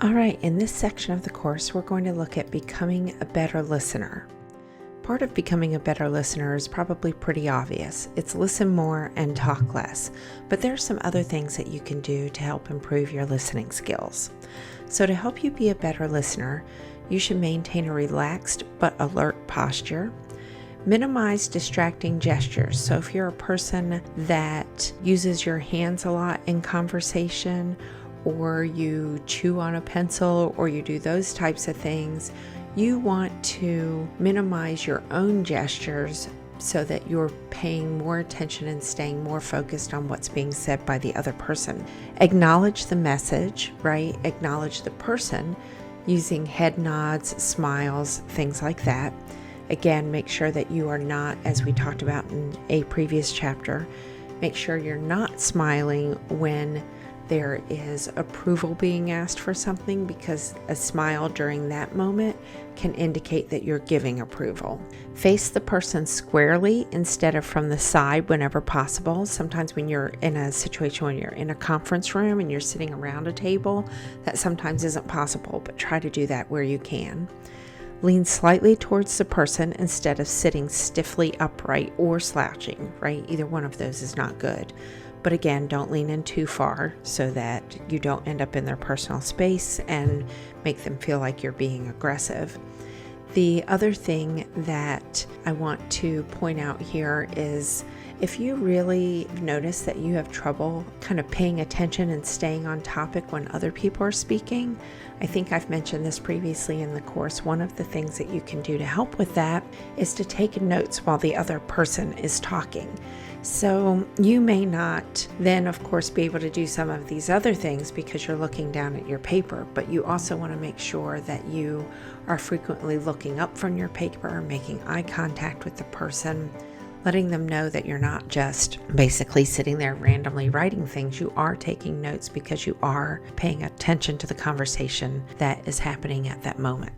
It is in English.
All right, in this section of the course, we're going to look at becoming a better listener. Part of becoming a better listener is probably pretty obvious. It's listen more and talk less, but there are some other things that you can do to help improve your listening skills. So to help you be a better listener, you should maintain a relaxed but alert posture. Minimize distracting gestures. So if you're a person that uses your hands a lot in conversation, or you chew on a pencil, or you do those types of things, you want to minimize your own gestures so that you're paying more attention and staying more focused on what's being said by the other person. Acknowledge the message, right? Acknowledge the person using head nods, smiles, things like that. Again, make sure that you are not, as we talked about in a previous chapter, make sure you're not smiling when there is approval being asked for something, because a smile during that moment can indicate that you're giving approval. Face the person squarely instead of from the side whenever possible. Sometimes when you're in a situation when you're in a conference room and you're sitting around a table, that sometimes isn't possible, but try to do that where you can. Lean slightly towards the person instead of sitting stiffly upright or slouching, right? Either one of those is not good. But again, don't lean in too far so that you don't end up in their personal space and make them feel like you're being aggressive. The other thing that I want to point out here is if you really notice that you have trouble kind of paying attention and staying on topic when other people are speaking, I think I've mentioned this previously in the course. One of the things that you can do to help with that is to take notes while the other person is talking. So you may not then, of course, be able to do some of these other things because you're looking down at your paper, but you also want to make sure that you are frequently looking up from your paper, making eye contact with the person, letting them know that you're not just basically sitting there randomly writing things. You are taking notes because you are paying attention to the conversation that is happening at that moment.